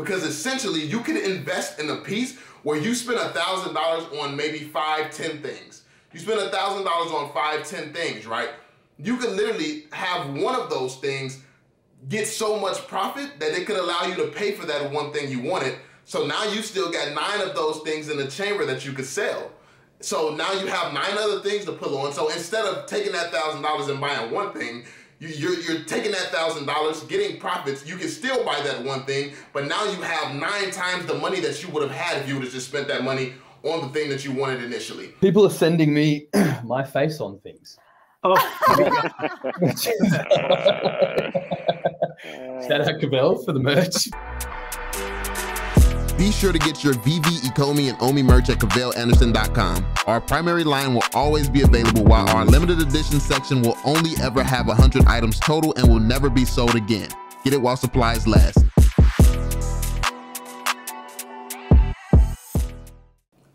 because essentially you can invest in a piece where you spend $1,000 on maybe 5, 10 things. You spend $1,000 on 5, 10 things, right? You can literally have one of those things get so much profit that it could allow you to pay for that one thing you wanted. So now you still got 9 of those things in the chamber that you could sell. So now you have 9 other things to pull on. So instead of taking that $1,000 and buying one thing, you're taking that $1,000, getting profits. You can still buy that one thing, but now you have 9 times the money that you would have had if you would have just spent that money on the thing that you wanted initially. People are sending me my face on things. Oh. Shout out Cavell for the merch. Be sure to get your VeVe, Ecomi, and Omi merch at CavellAnderson.com. Our primary line will always be available, while our limited edition section will only ever have 100 items total and will never be sold again. Get it while supplies last.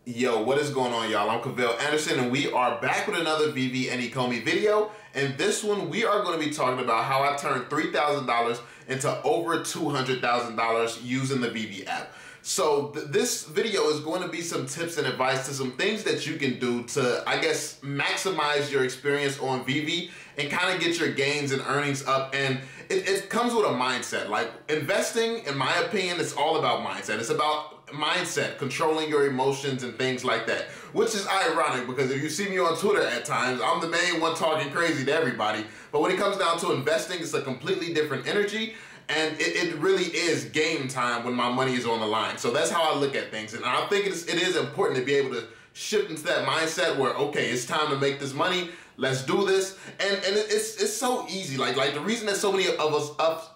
Yo, what is going on, y'all? I'm Cavell Anderson, and we are back with another VeVe and Ecomi video. And this one, we are going to be talking about how I turned $3,000 into over $200,000 using the VeVe app. So this video is going to be some tips and advice to some things that you can do to, I guess, maximize your experience on VeVe and kind of get your gains and earnings up. And it comes with a mindset. Like, investing, in my opinion, it's all about mindset. It's about mindset, controlling your emotions and things like that, which is ironic because if you see me on Twitter at times, I'm the main one talking crazy to everybody. But when it comes down to investing, it's a completely different energy. And it really is game time when my money is on the line. So that's how I look at things. And I think it is important to be able to shift into that mindset where, okay, it's time to make this money. Let's do this. And it's so easy. Like the reason that so many of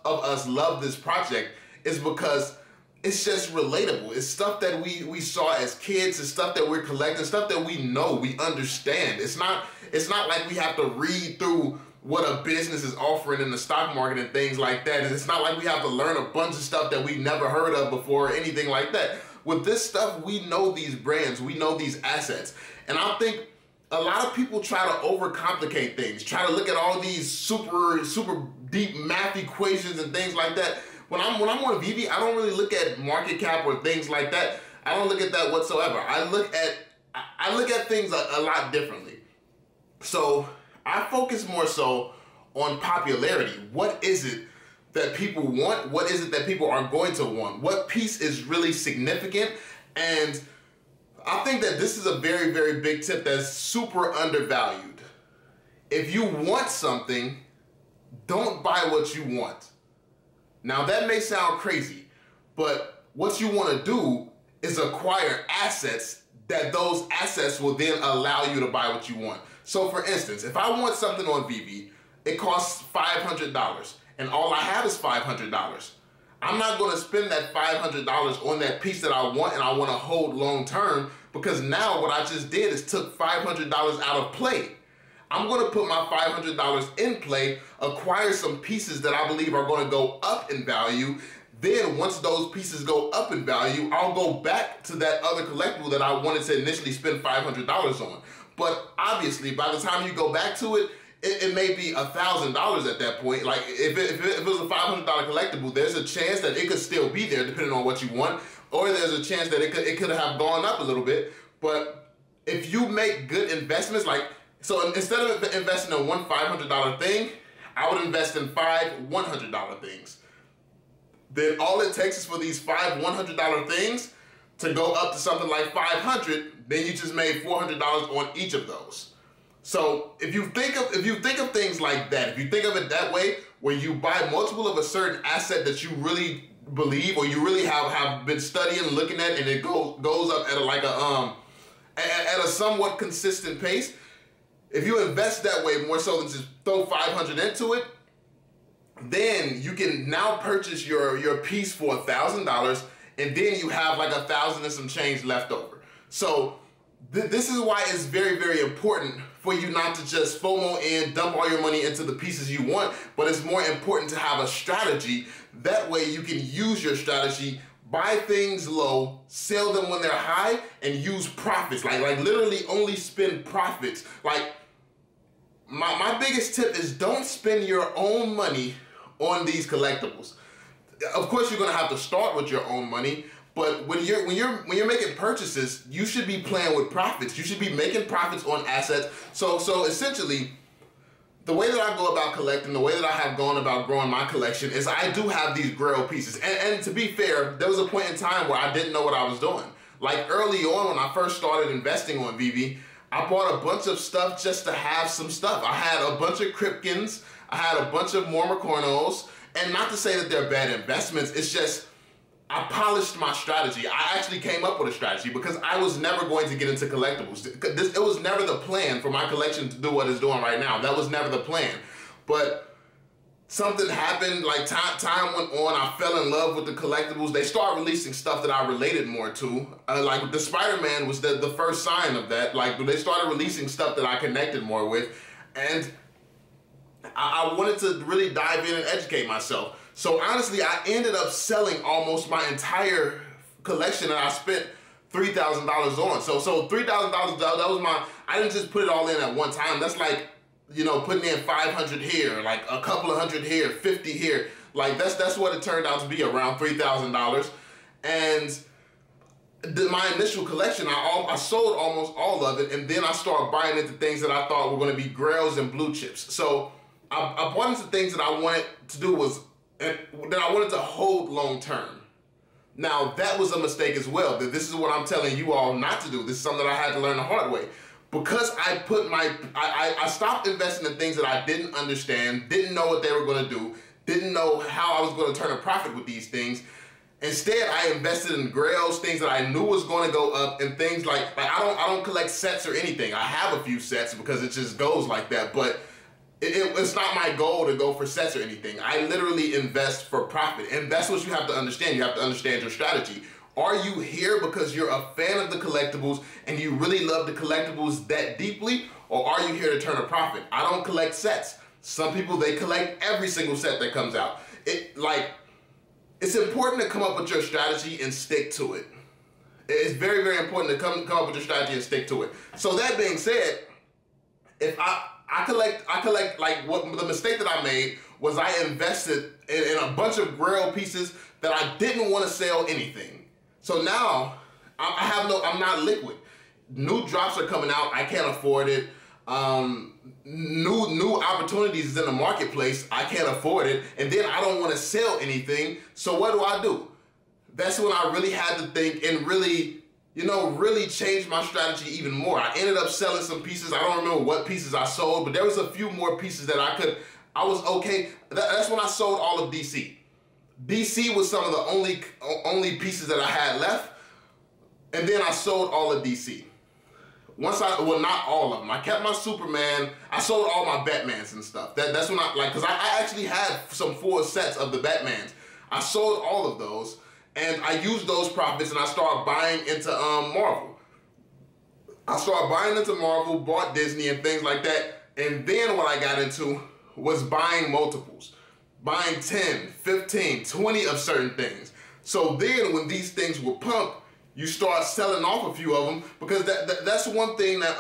us love this project is because it's just relatable. It's stuff that we saw as kids. It's stuff that we're collecting, stuff that we know, we understand. It's not like we have to read through what a business is offering in the stock market and things like that. And it's not like we have to learn a bunch of stuff that we never heard of before or anything like that. With this stuff, we know these brands, we know these assets. And I think a lot of people try to overcomplicate things, try to look at all these super deep math equations and things like that. When I'm on VeVe, I don't really look at market cap or things like that. I don't look at that whatsoever. I look at things a lot differently. So I focus more so on popularity. What is it that people want? What is it that people are going to want? What piece is really significant? And I think that this is a very, very big tip that's super undervalued. If you want something, don't buy what you want. Now that may sound crazy, but what you want to do is acquire assets that those assets will then allow you to buy what you want. So for instance, if I want something on VeVe, it costs $500 and all I have is $500. I'm not going to spend that $500 on that piece that I want and I want to hold long term, because now what I just did is took $500 out of play. I'm going to put my $500 in play, acquire some pieces that I believe are going to go up in value. Then once those pieces go up in value, I'll go back to that other collectible that I wanted to initially spend $500 on. But obviously, by the time you go back to it, it may be $1,000 at that point. Like if it was a $500 collectible, there's a chance that it could still be there depending on what you want, or there's a chance that it could have gone up a little bit. But if you make good investments, so instead of investing in one $500 thing, I would invest in 5 $100 things. Then all it takes is for these 5 $100 things to go up to something like 500, then you just made $400 on each of those. So if you think of things like that, if you think of it that way, where you buy multiple of a certain asset that you really believe or you really have been studying and looking at, and it goes up at a somewhat consistent pace. If you invest that way more so than just throw 500 into it, then you can now purchase your piece for $1,000, and then you have like 1,000 and some change left over. So this is why it's very, very important for you not to just FOMO in, dump all your money into the pieces you want, but it's more important to have a strategy. That way you can use your strategy, buy things low, sell them when they're high, and use profits. Like literally only spend profits. Like my biggest tip is don't spend your own money on these collectibles. of course you're gonna have to start with your own money, but when you're making purchases, you should be playing with profits. You should be making profits on assets. So essentially, the way that I go about collecting, the way that I have gone about growing my collection is I do have these grail pieces. And to be fair, there was a point in time where I didn't know what I was doing. Like early on when I first started investing on VeVe, I bought a bunch of stuff just to have some stuff. I had a bunch of Kripkens, I had a bunch of Mormocornos, and not to say that they're bad investments, it's just I polished my strategy. I actually came up with a strategy because I was never going to get into collectibles. It was never the plan for my collection to do what it's doing right now. That was never the plan. But something happened, like time went on, I fell in love with the collectibles. They started releasing stuff that I related more to. Like the Spider-Man was the first sign of that. Like they started releasing stuff that I connected more with. And I wanted to really dive in and educate myself. So honestly, I ended up selling almost my entire collection that I spent $3,000 on. So $3,000, that was I didn't just put it all in at one time. That's like, you know, putting in 500 here, like a couple of hundred here, 50 here. Like that's what it turned out to be, around $3,000. And my initial collection, I sold almost all of it, and then I started buying into things that I thought were going to be grails and blue chips. So I bought into things that I wanted to do that I wanted to hold long term. Now that was a mistake as well. That this is what I'm telling you all not to do. This is something that I had to learn the hard way. Because I stopped investing in things that I didn't understand, didn't know what they were going to do, didn't know how I was going to turn a profit with these things. Instead, I invested in grails, things that I knew was going to go up, and things like I don't collect sets or anything. I have a few sets because it just goes like that, but it's not my goal to go for sets or anything. I literally invest for profit, and that's what you have to understand. You have to understand your strategy. Are you here because you're a fan of the collectibles and you really love the collectibles that deeply, or are you here to turn a profit? I don't collect sets. Some people, they collect every single set that comes out. It's important to come up with your strategy and stick to it. It's very, very important to come up with your strategy and stick to it. So that being said, if I collect, like what the mistake that I made was I invested in a bunch of grail pieces that I didn't want to sell anything. So now I'm not liquid. New drops are coming out. I can't afford it. New opportunities in the marketplace. I can't afford it. And then I don't want to sell anything. So what do? That's when I really had to think and really change my strategy even more. I ended up selling some pieces. I don't remember what pieces I sold, but there was a few more pieces that I was okay. That's when I sold all of DC. DC was some of the only pieces that I had left, and then I sold all of DC. Well, not all of them. I kept my Superman. I sold all my Batmans and stuff. That's when because I actually had some full sets of the Batmans. I sold all of those, and I used those profits, and I started buying into Marvel. I started buying into Marvel, bought Disney and things like that, and then what I got into was buying multiples. Buying 10, 15, 20 of certain things. So then when these things will pump, you start selling off a few of them, because that's one thing that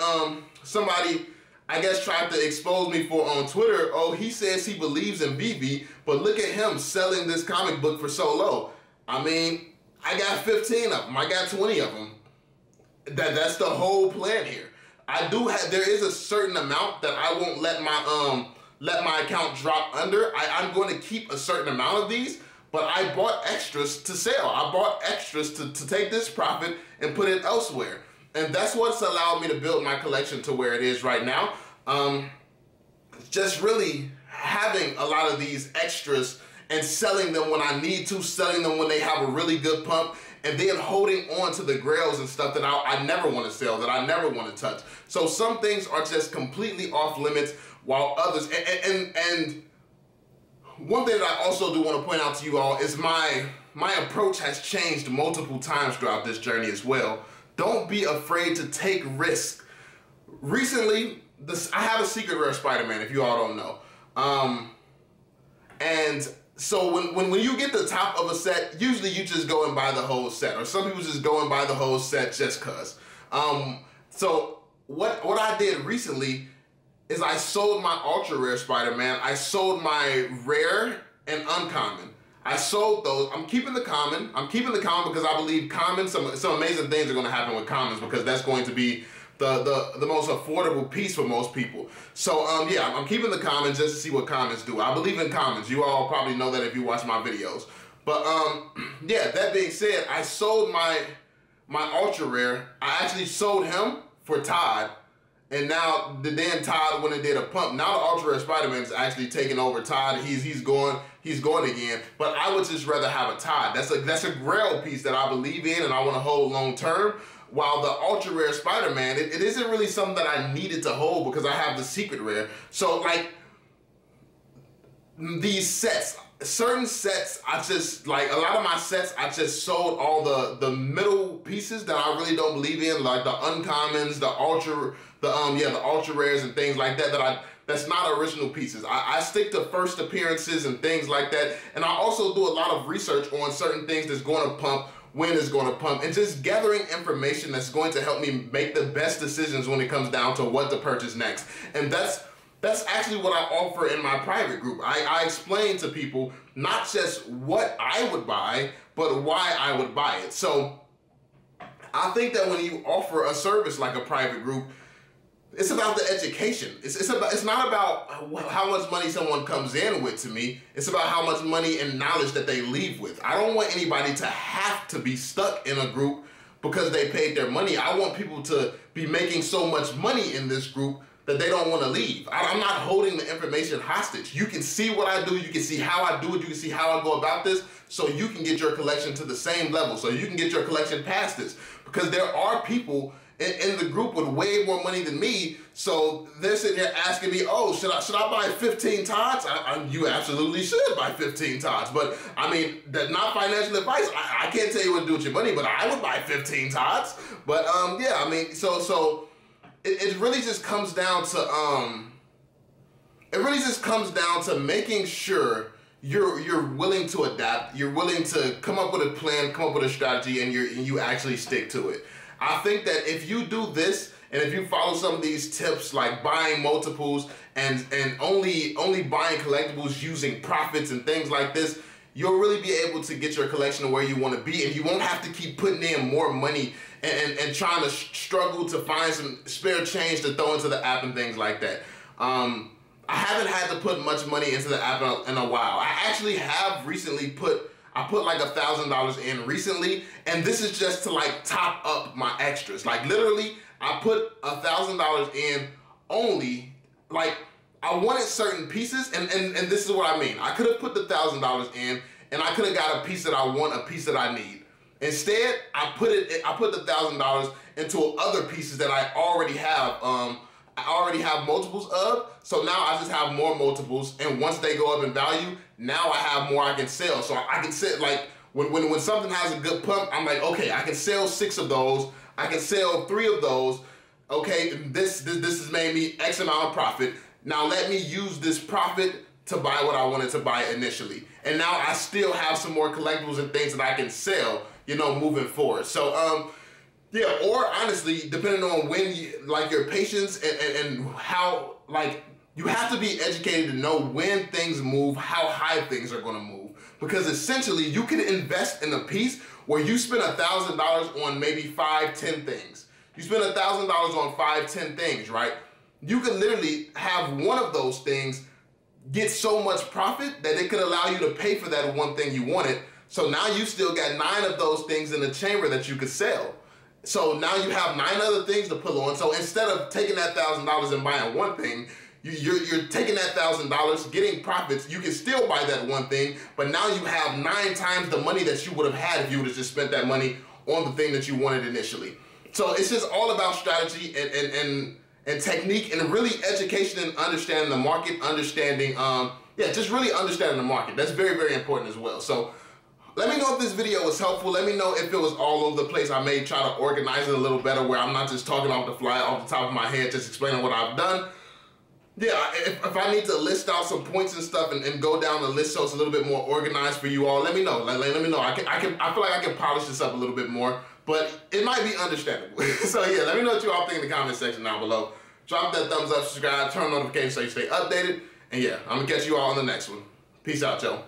somebody, I guess, tried to expose me for on Twitter. Oh, he says he believes in VeVe, but look at him selling this comic book for so low. I mean, I got 15 of them. I got 20 of them. That's the whole plan here. There is a certain amount that I won't let my account drop under. I'm going to keep a certain amount of these, but I bought extras to sell. I bought extras to take this profit and put it elsewhere. And that's what's allowed me to build my collection to where it is right now. Just really having a lot of these extras and selling them when I need to, selling them when they have a really good pump, and then holding on to the grails and stuff that I never want to sell, that I never want to touch. So some things are just completely off limits, while others, and one thing that I also do want to point out to you all is my approach has changed multiple times throughout this journey as well. Don't be afraid to take risks. Recently, I have a secret rare Spider-Man, if you all don't know. And so when you get the top of a set, usually you just go and buy the whole set, or some people just go and buy the whole set just cause. So what I did recently is I sold my ultra rare Spider-Man, I sold my rare and uncommon. I sold those. I'm keeping the common. I'm keeping the common because I believe common, some amazing things are going to happen with commons because that's going to be the most affordable piece for most people. So yeah, I'm keeping the commons just to see what commons do. I believe in commons. You all probably know that if you watch my videos. But yeah, that being said, I sold my ultra rare. I actually sold him for Todd. And now then Todd went and did a pump. Now the ultra rare Spider-Man is actually taking over Todd. He's going again. But I would just rather have a Todd. That's a grail piece that I believe in and I want to hold long term. While the ultra rare Spider-Man, it isn't really something that I needed to hold because I have the secret rare. So like these sets, certain sets, I just like a lot of my sets. I just sold all the middle pieces that I really don't believe in, like the uncommons, the ultra rares and things like that. That's not original pieces. I stick to first appearances and things like that. And I also do a lot of research on certain things that's going to pump, when it's going to pump, and just gathering information that's going to help me make the best decisions when it comes down to what to purchase next. And that's actually what I offer in my private group. I explain to people not just what I would buy, but why I would buy it. So I think that when you offer a service like a private group, it's about the education. It's not about how much money someone comes in with to me. It's about how much money and knowledge that they leave with. I don't want anybody to have to be stuck in a group because they paid their money. I want people to be making so much money in this group that they don't want to leave. I'm not holding the information hostage. You can see what I do. You can see how I do it. You can see how I go about this so you can get your collection to the same level, so you can get your collection past this. Because there are people in the group with way more money than me, so they're sitting here asking me, oh, should I buy 15 Todds? You absolutely should buy 15 Todds, but I mean, that's not financial advice. I can't tell you what to do with your money, but I would buy 15 Todds. But yeah, I mean, so it really just comes down to making sure you're willing to adapt, you're willing to come up with a plan, come up with a strategy, and you actually stick to it. I think that if you do this, and if you follow some of these tips like buying multiples and only buying collectibles using profits and things like this, you'll really be able to get your collection where you want to be, and you won't have to keep putting in more money and trying to struggle to find some spare change to throw into the app and things like that. I haven't had to put much money into the app in a while. I actually have recently put like $1,000 in recently, and this is just to like top up my extras. Like literally, I put $1,000 in only, like I wanted certain pieces, and this is what I mean. I could have put the $1,000 in, and I could have got a piece that I want, a piece that I need. Instead, I put the $1,000 into other pieces that I already have. I already have multiples of, so now I just have more multiples, and once they go up in value, now I have more I can sell. So I can sell, like, when something has a good pump, I'm like, okay, I can sell 6 of those, I can sell 3 of those, okay, this has made me X amount of profit. Now let me use this profit to buy what I wanted to buy initially. And now I still have some more collectibles and things that I can sell, you know, moving forward. So, yeah, or honestly, depending on when your patience and how, like, you have to be educated to know when things move, how high things are going to move. Because essentially, you can invest in a piece where you spend $1,000 on maybe 5, 10 things. You spend $1,000 on 5, 10 things, right? You could literally have one of those things get so much profit that it could allow you to pay for that one thing you wanted. So now you still got 9 of those things in the chamber that you could sell. So now you have 9 other things to pull on. So instead of taking that $1,000 and buying one thing, you're taking that $1,000, getting profits. You can still buy that one thing, but now you have 9 times the money that you would have had if you would have just spent that money on the thing that you wanted initially. So it's just all about strategy and technique and really education and understanding the market, just really understanding the market. That's very, very important as well. So let me know if this video was helpful. Let me know if it was all over the place. I may try to organize it a little better where I'm not just talking off the fly, off the top of my head, just explaining what I've done. Yeah, if I need to list out some points and stuff and go down the list so it's a little bit more organized for you all, let me know. Let me know. I feel like I can polish this up a little bit more, but it might be understandable. So yeah, let me know what you all think in the comment section down below. Drop that thumbs up, subscribe, turn on notifications so you stay updated. And yeah, I'm gonna catch you all on the next one. Peace out, y'all.